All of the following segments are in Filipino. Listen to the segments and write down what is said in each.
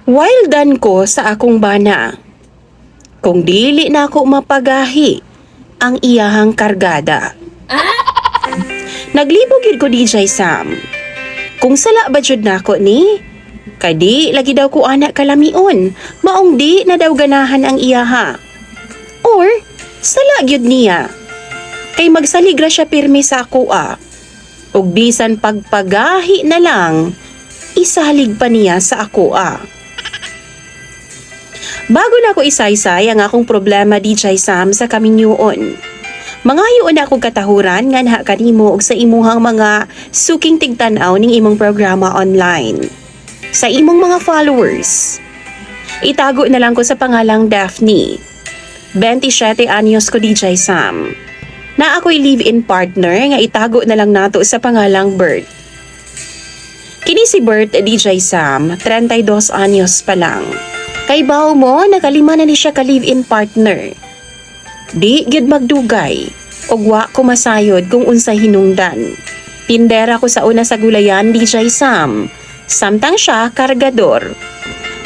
Wildan ko sa akong bana. Kung dili na ako mapagahi ang iyahang kargada. Naglibog yun ko DJ Sam. Kung sala ba jud nako ni? Kadi lagi daw ko anak kalamion. Maong di na daw ganahan ang iyaha. Or sala gyud niya. Kay magsaligra siya pirmi sa ako ug bisan pagpagahi na lang, isalig pa niya sa ako Bago na ako isaysay ang akong problema DJ Sam sa kaminyuon. Mangayoon na akong katahuran nga naha kanimo og sa imuhang mga suking tigtanaw ning imong programa online. Sa imong mga followers. Itago na lang ko sa pangalang Daphne. 27 anyos ko DJ Sam. Na ako'y live-in partner nga itago na lang nato sa pangalang Bert. Kini si Bert DJ Sam, 32 anyos pa lang. Kay bawo mo, nakalima na ni siya ka live-in partner. Di gyud magdugay, og wa ko masayod kung unsay hinungdan. Tindera ko sa una sa gulayan DJ Sam, samtang siya kargador.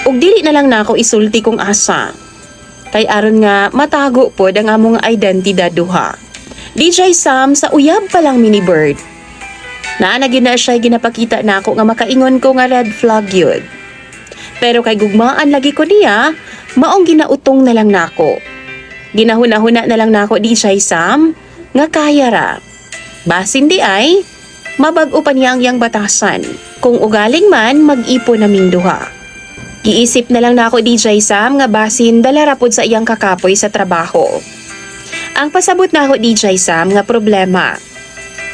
Ug dili na lang nako isulti kung asa. Kay aron nga matago pod ang among identidad duha. DJ Sam sa uyab pa lang mini Bird. Naanagin na siya ginapakita nako nga makaingon ko nga red flag yun. Pero kay gugmaan lagi ko niya, maong ginautong na lang nako. Ginahuna-huna na lang nako DJ Sam, nga kaya ra. Basin di ay, mabag-o pa niya ang yang batasan. Kung ugaling man, mag-ipo naming duha. Giisip na lang nako DJ Sam nga basin dala rapod sa iyang kakapoy sa trabaho. Ang pasabot nako DJ Sam nga problema.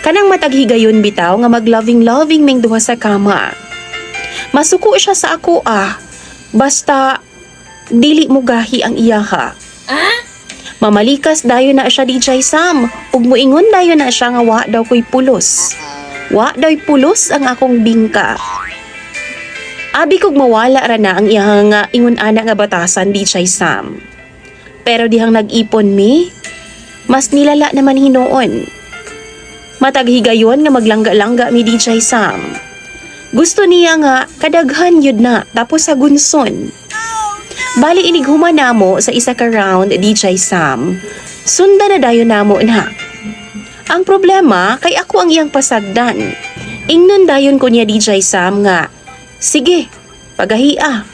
Kanang mataghigayon bitaw nga mag-loving-loving ming duha sa kama. Masuko siya sa ako basta dili mo gahi ang iyaha. Mamalikas dayon na siya DJ Sam, ug moingon dayon na siya nga wa daw ko'y pulos. Wa daw'y pulos ang akong bingka. Abi kog mawala ra na ang iyang ingon ana nga batasan DJ Sam. Pero dihang nag-ipon mi, mas nilala naman hinoon. Mataghigayon nga maglangga-langga mi DJ Sam. Gusto niya nga kadaghan yun na tapos sa gunson. Bali inighuman namo sa isa ka round DJ Sam. Sunda na dayon namo na. Ang problema kay ako ang iyang pasagdan. Ingnon dayon ko niya DJ Sam nga, sige, pagahia.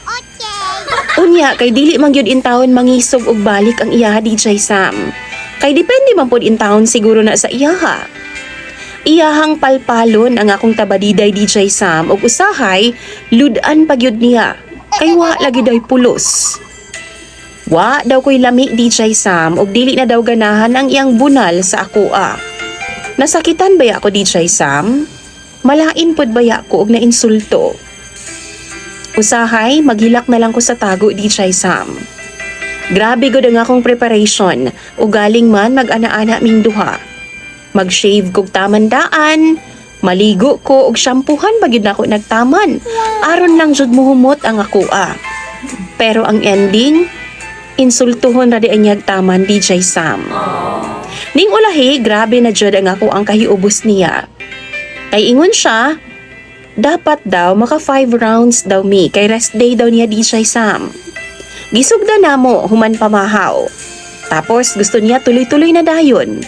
Unya kay dili man gyud intawon mangisog og balik ang iyaha DJ Sam. Kay depende man pod intawon siguro na sa iyaha. Iyahang palpalon ang akong tabadiday DJ Sam ug usahay ludan pagyud niya. Kay wa lagi daw pulos. Wa daw ko'y lami DJ Sam ug dili na daw ganahan ang iyang bunal sa ako Nasakitan baya ako DJ Sam? Malain pod baya ko og nainsulto? Usahay maghilak na lang ko sa tago DJ Sam. Grabe gud ang akong preparation ug galing man mag-ana-ana ming duha. Mag-shave kog tamandaan, maligo ko og shampoohan bagid na ako nagtaman. Aron lang jud muhumot ang ako Pero ang ending, insultuhon ra di anyag taman DJ Sam. Ning ulahi, grabe na jud ang ako ang kahiubos niya. Kay ingon siya, dapat daw maka 5 rounds daw mi kay rest day daw niya DJ Sam. Gisugda namo human pamahaw. Tapos gusto niya tuloy-tuloy na dayon.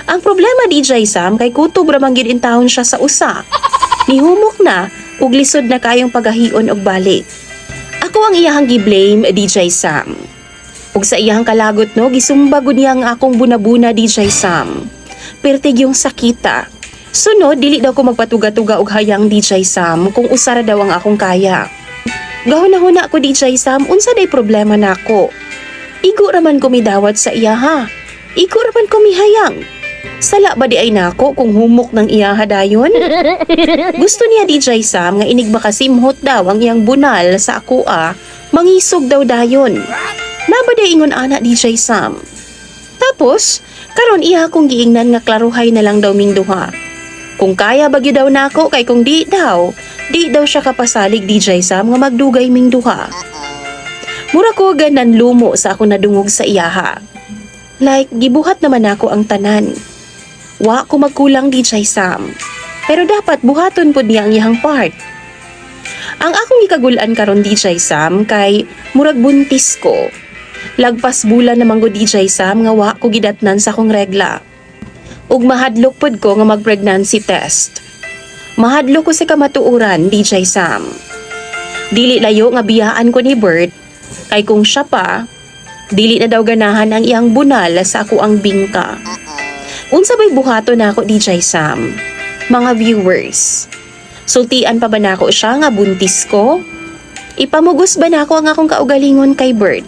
Ang problema DJ Sam kay kutob ra man gid intawon siya sa usa. Nihumok na ug lisod na kayong pagahion og balik. Ako ang iyahang gi-blame DJ Sam. Ug sa iyahang kalagot no gisumba gud niya ang akong bunabuna DJ Sam. Pertig yung sakita. Sunod dili daw ko magpatuga-tuga og hayang DJ Sam kung usara daw ang akong kaya. Gahuna-huna ko DJ Sam unsa day problema nako. Igo ra man ko midawat sa iyaha. Igo ra man ko mihayang. Sala ba di ay nako kung humok ng iyaha dayon? Gusto niya DJ Sam nga inig makasimhot daw ang iyang bunal sa ako mangisog daw dayon. Nabada ingon ana DJ Sam. Tapos, karon iya kong giingnan nga klaruhay na lang daw ming duha. Kung kaya bagyo daw nako kay kung di daw siya kapasalig DJ Sam nga magdugay ming duha. Mura ko ganan lumo sa ako nadungog sa iyaha. Like, gibuhat naman ako ang tanan. Wa ko magkulang DJ Sam. Pero dapat buhaton po niya ang iyang part. Ang akong ikagulan karon DJ Sam kay murag buntis ko. Lagpas bulan namang go DJ Sam nga wa ko gidatnan sa akong regla. Ug mahadlok pod ko nga mag-pregnancy test. Mahadlok ko sa kamatuuran DJ Sam. Dili layo nga biyaan ko ni Bert kay kung siya pa, dili na daw ganahan ang iyang bunal sa ako ang bingka. Unsa bay buhato na ako DJ Sam? Mga viewers, sultian pa ba na ako siya nga buntis ko? Ipamugos ba na ako ang akong kaugalingon kay Bert?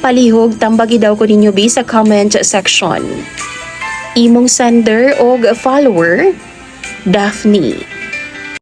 Palihog tambagi daw ko ninyo bi sa comment section. Imong sender o follower, Daphne.